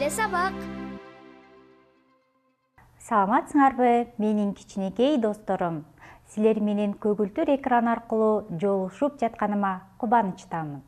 Келе сабак. Саламатсыңарбы, менин кичинекей досторум. Силер менен көгүлтүр экран аркылуу жолугушуп жатканыма кубанычтамын.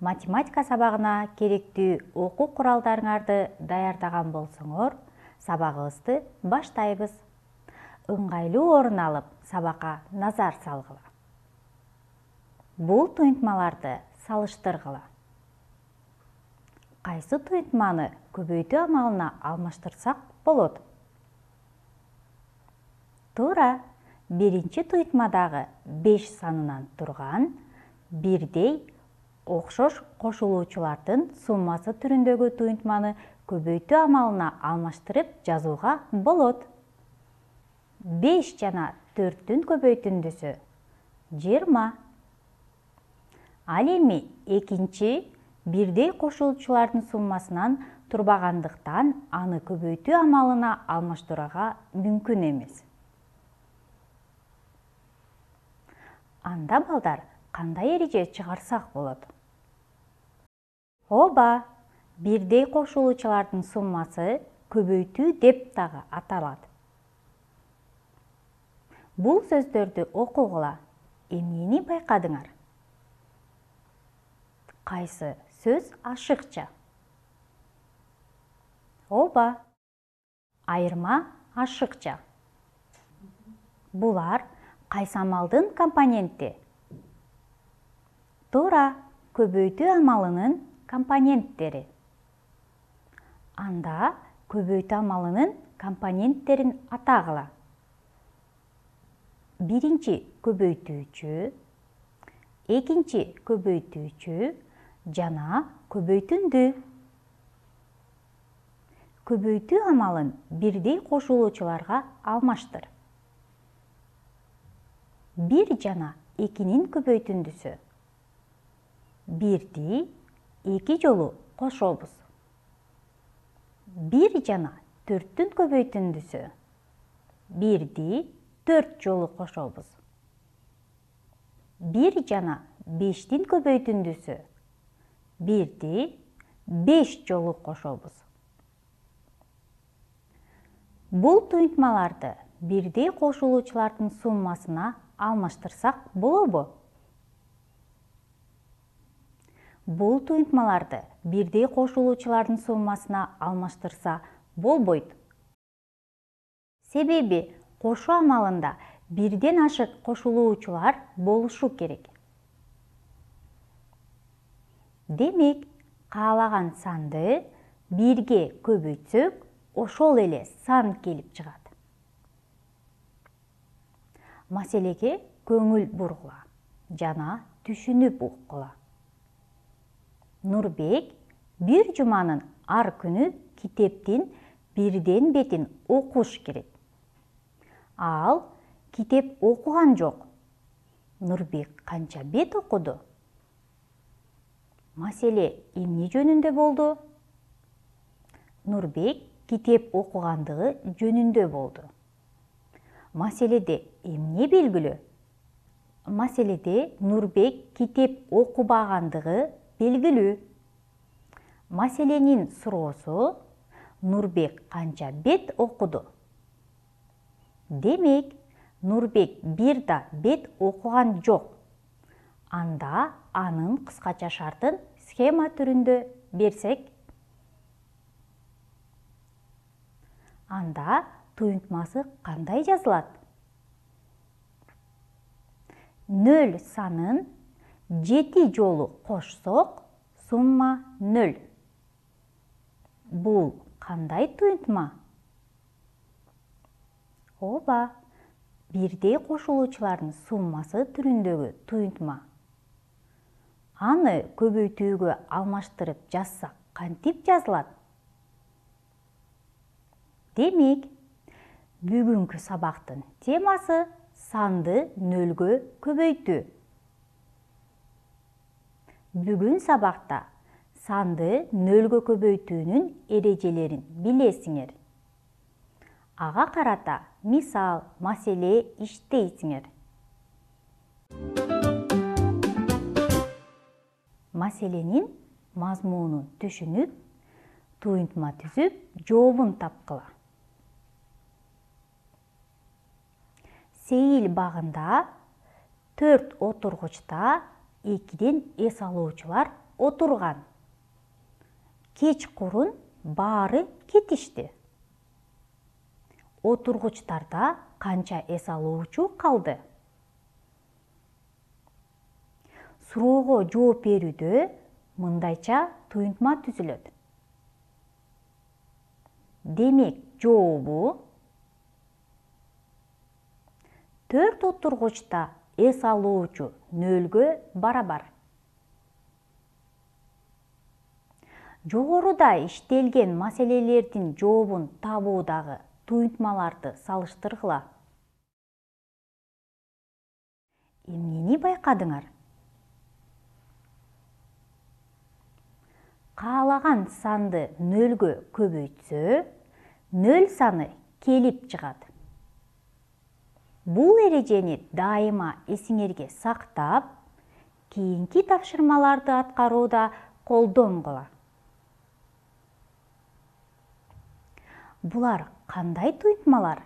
Математика сабагына керектүү окуу куралдарыңарды даярдаган болсоңор, сабагыбызды баштайбыз. Ыңгайлуу орун алып, сабакка назар салгыла. Бул туйунтмаларды салыштыргыла. Кайсы туйунтманы көбөйтүү амалына алмаштырсак болот? Туура, биринчи туйунтмадагы 5 санынан турган бирдей окшош кошулуучулардын суммасы түрүндөгү туйунтманы көбөйтүү амалына алмаштырып жазууга болот. 5 жана 4-түн көбөйтүндүсү 20. Ал эми экинчи бирдей кошулуучулардын суммасынан турбагандыктан аны көбөйтүү амалына алмаштырууга мүмкүн эмес. Анда балдар кандай эреже чыгарсак болот? Ооба, бирдей кошулуучулардын суммасы көбөйтүү деп дагы аталат. Бул сөздөрдү окугула. Эмнени байкадыңар? Кайсы сөз ашыкча? Ооба, айырма ашыкча. Булар кайсы амалдын компоненти? Туура, көбөйтүү амалынын компоненттери. Анда көбөйтүү амалынын компоненттерин атагыла. Биринчи көбөйтүүчү, экинчи көбөйтүүчү жана көбөйтүндү. Көбөйтүү амалын бирдей кошулуучуларга алмаштыр. 1 жана 2-нин көбөйтүндүсү. 1-ди 2 жолу кошобуз. 1 жана 4-түн көбөйтүндүсү. 1-ди 4 жолу кошобуз. 1 жана 5-тин көбөйтүндүсү. 1-ди 5 жолу кошобуз. Бул туйунтмаларды бирдей кошулуучулардын суммасына алмаштырсак болобу? Бул туйунтмаларды бирдей кошулуучулардын суммасына алмаштырса болбойт. Себеби кошуу амалында бирден ашык кошулуучулар болушу керек. Демек, каалаган санды бирге көбөйтсөк, ошол эле сан келип чыгат. Маселеге көңүл бургула жана түшүнүп уккула. Нурбек бир жуманын ар күнү китептин бирден бетин окуш керек. Ал китеп окуган жок. Нурбек канча бет окуду? Маселе эмне жөнүндө болду? Нурбек китеп окугандыгы жөнүндө болду. Маселеде эмне белгилүү? Маселеде Нурбек китеп окубагандыгы белгилүү. Маселенин суроосу Нурбек канча бет окуду? Демек, Нурбек бир да бет окуган жок. Анда анын кыскача шартын схема түрүндө берсек, анда туйунтмасы кандай жазылат? 0 санын 7 жолу кошсок, сумма 0. Бул кандай туйунтма? Ооба, бирдей кошулуучулардын суммасы түрүндөгү туйунтма. Аны көбөйтүүгө алмаштырып жазсак, кантип жазылат? Демек, бүгүнкү сабактын темасы санды 0гө көбөйтүү. Бүгүн сабакта санды 0гө көбөйтүүнүн эрежелерин билесиңер. Ага карата мисал, маселе иштейсиңер. Маселенин мазмунун түшүнүп, туйынтма түзүп, жообун тапкыла. Сейил багында 4 отургучта 2ден эс алуучулар отурган. Кечкурун баары кетишти. Отургучтарда канча эс алуучу калды? Суроого жооп берүүдө мындайча туйынтма түзүлөт. Демек, жообу 4 отургучта эс алуучу 0-гө барабар. Жогоруда иштелген маселелердин жообун табуудагы туйынтмаларды салыштыргыла. Эмнени байкадыңар? Каалаган санды 0-гө көбөйтсө, 0 саны келип чыгат. Бул эрежени дайыма эсиңерге сактап, кийинки тапшырмаларды аткарууда колдонгула. Булар кандай туйынтмалар?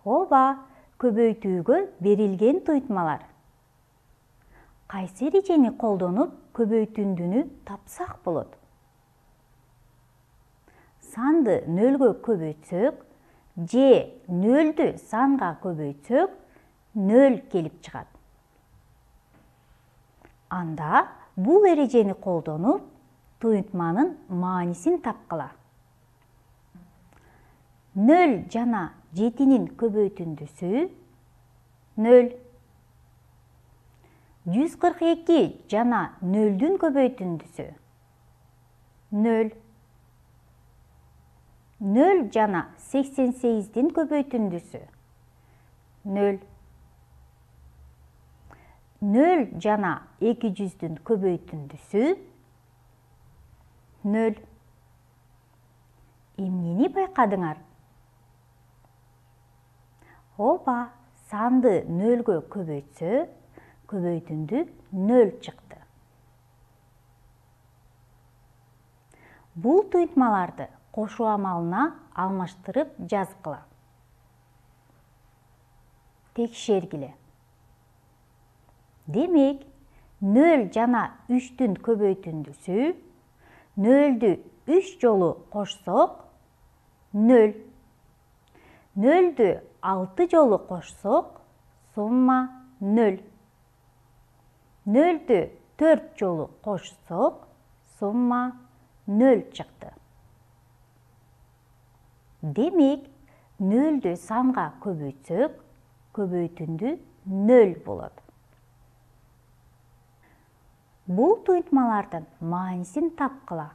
Ооба, көбөйтүүгө берилген туйынтмалар. Кайсы эрежени колдонуп көбөйтүндүнү тапсак болот? Санды 0-гө көбөйтсөк, же 0-дү санга көбөйтсөк, 0 келип чыгат. Анда бул эрежени колдонуп, туйынтманын маанисин тапкыла. 0 жана 7-нин көбөйтүндүсү 0. 142 жана 0-дүн көбөйтүндүсү 0. 0 жана 88-дин көбөйтүндүсү 0. 0 жана 200-дүн көбөйтүндүсү 0. Эмнени байкадыңар? Ооба, санды 0-гө көбөйтсө, көбөйтүндү 0 чыкты. Бул туйынтмаларды кошуу амалына алмаштырып жазгыла. Текшергиле. Демек, 0 жана 3-дүн көбөйтүндүсү 0-дү 3 жолу кошсок 0. 0-дү 6 жолу кошсок сумма 0. 0-дү 4 жолу кошсок сумма 0 чыкты. Демек, 0-дү санга көбөйтсөк, көбөйтүндү 0 болот. Бул туйынтмалардын маанисин тапкыла.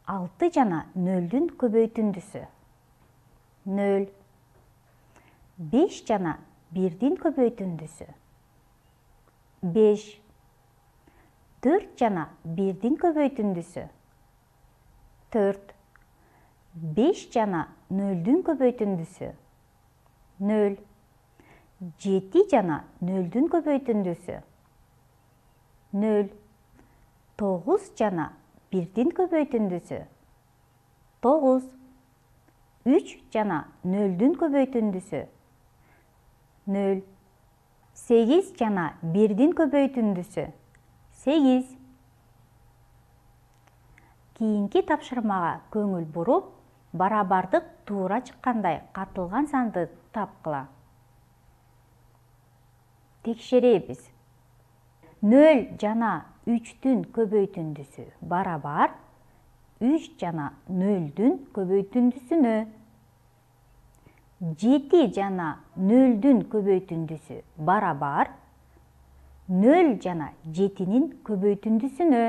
6 жана 0-дүн көбөйтүндүсү 0. 5 жана 1-дин көбөйтүндүсү 5. 4 жана 1-дин көбөйтүндүсү 4. 5 жана 0-дүн көбөйтүндүсү 0. 7 жана 0-дүн көбөйтүндүсү 0. 9 жана 1-дин көбөйтүндүсү 9. 3 жана 0-дүн көбөйтүндүсү 0. 8 жана 1-дин көбөйтүндүсү 8. Кийинки тапшырмага көңүл буруп, барабардык туура чыккандай катылган санды тапкыла. Текшеребиз. 0 жана 3-дүн көбөйтүндүсү барабар 3 жана 0-дүн көбөйтүндүсүнө. 7 жана 0-дүн көбөйтүндүсү барабар 0 жана 7-нин көбөйтүндүсүнө.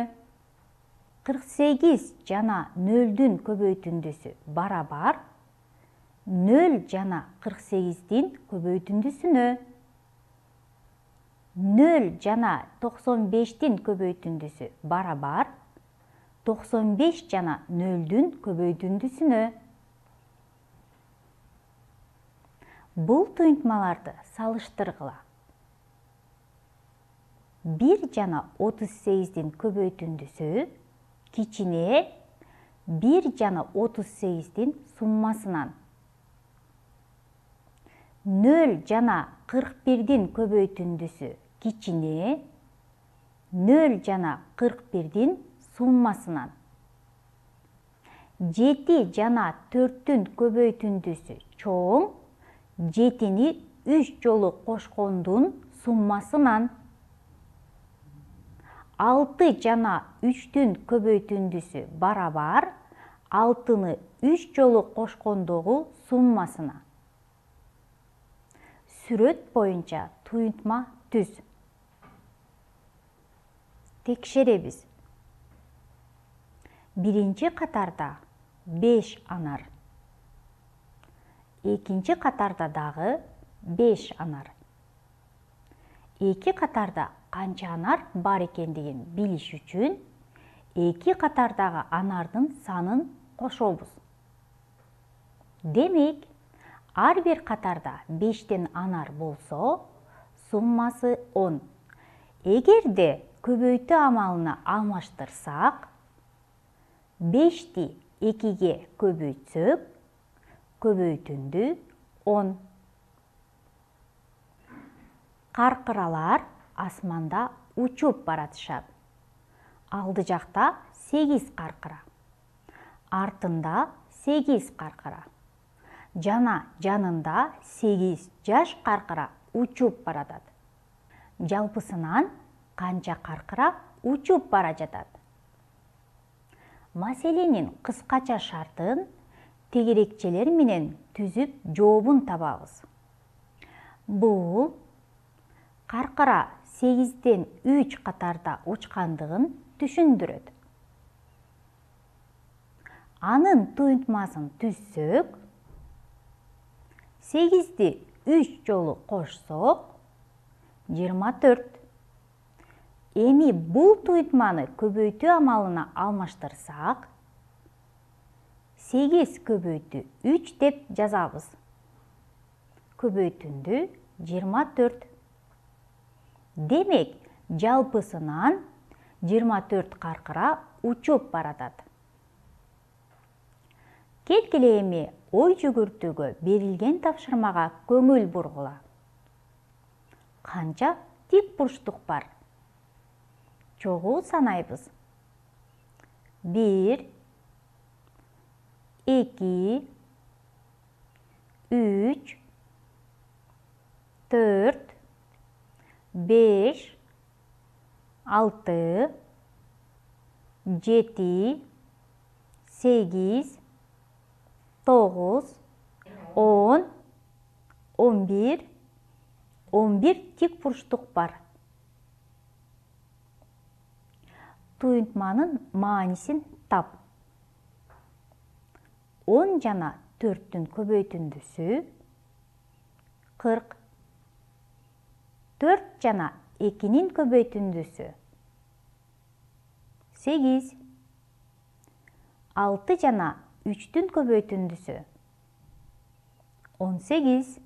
48 жана 0-дүн көбөйтүндүсү барабар 0 жана 48-дин көбөйтүндүсүнө. 0 жана 95-дин көбөйтүндүсү барабар 95 жана 0-дүн көбөйтүндүсүнө. Бул туйынтмаларды салыштыргыла. 1 жана 38-дин көбөйтүндүсү кичине 1 жана 38-дин суммасынан. 0 жана 41-дин көбөйтүндүсү кичине 0 жана 41-дин суммасынан. 7 жана 4-түн көбөйтүндүсү чоң 7-ни 3 жолу кошкондун суммасынан. 6 жана 3-түн көбөйтүндүсү барабар 6-ны 3 жолу кошкондогу суммасына. Сүрөт боюнча туюнтма түз. Текшеребиз. Биринчи катарда 5 анар. Экинчи катарда дагы 5 анар. Эки катарда канча анар бар экендигин билиш үчүн эки катардагы анардын санын кошобуз. Демек, ар бир катарда 5тен анар болсо, суммасы 10. Эгерде көбөйтүү амалына алмаштырсак, 5ти 2ге көбөйтсөк, көбөйтүндү 10. Каркыралар асманда учуп баратышат. Алды жакта 8 каркыра, артында 8 каркыра, жана жанында 8 жаш каркыра учуп баратат. Жалпысынан канча каркыра учуп бара жатат? Маселенин кыскача шартын тегерекчелер менен түзүп жообун табабыз. Бул каркыра 8ден 3 катарда учкандыгын түшүндүрөт. Анын туюнтмасын түзсөк, 8ди 3 жолу кошсок, 24. Эми бул туюнтманы көбөйтүү амалына алмаштырсак, 8 көбөйтүү 3 деп жазабыз. Көбөйтүндү 24. Демек, жалпысынан 24 каркыра учуп баратат. Келгиле эми ой жүгүртүүгө берилген тапшырмага көңүл бургула. Канча тик бурчтук бар? Чогуу санайбыз. 1, 2, 3, 4, 5, 6, 7, 8, 9, 10, 11, 11 тик бурчтук бар. Туюнтманын маанисин тап. 10 жана 4-түн көбөйтүндүсү 40. 4 жана 2-нин көбөйтүндүсү 8. 6 жана 3-түн көбөйтүндүсү 18.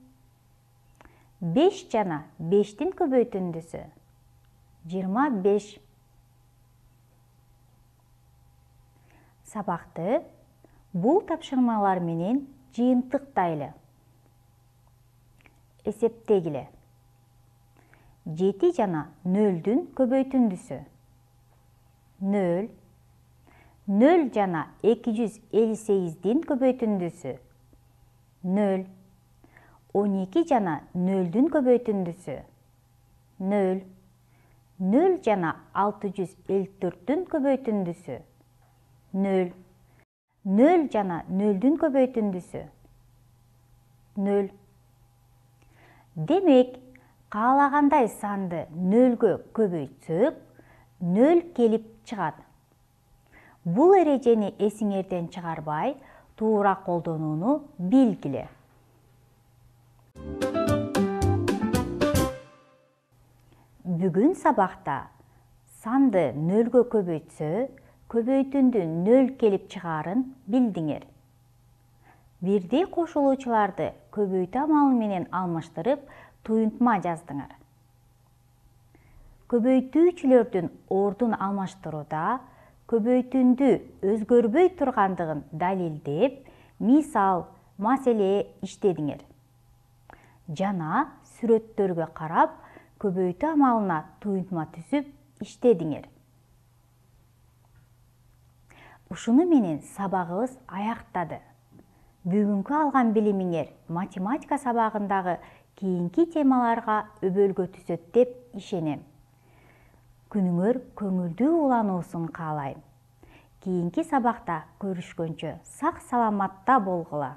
5 жана 5-тин көбөйтүндүсү 25. Сабакты бул тапшырмалар менен жыйынтыктайлы. Эсептегиле. 7 жана 0-дүн көбөйтүндүсү 0. 0 жана 258-дин көбөйтүндүсү 0. 12 жана 0-дүн көбөйтүндүсү 0. 0 жана 654-дүн көбөйтүндүсү 0. 0 жана 0-дүн көбөйтүндүсү 0. Демек, каалагандай санды 0-гө көбөйтсөк, 0 келип чыгат. Бул эрежени эсиңерден чыгарбай, туура колдонууну билгиле. Бүгүн сабакта санды 0-гө көбөйтсө, көбөйтүндү 0 келип чыгаарын билдиңер. Бирдей кошулуучуларды көбөйтүү амалы менен алмаштырып, туюнтма жаздыңар. көбөйтүүчүлөрдүн ордун алмаштырууда көбөйтүндү өзгөрбөй тургандыгын далилдеп, мисал, маселе иштедиңер. Жана сүрөттөргө карап, көбөйтүү амалына туюнтма түзүп иштедиңер. Ушуну менен сабагыбыз аяктады. Бүгүнкү алган билимиңер математика сабагындагы кийинки темаларга өбөлгө түзөт деп ишенем. Күнүңөр көңүлдүү улануусун каалайм. Кийинки сабакта көрүшкөнчө сак саламатта болгула.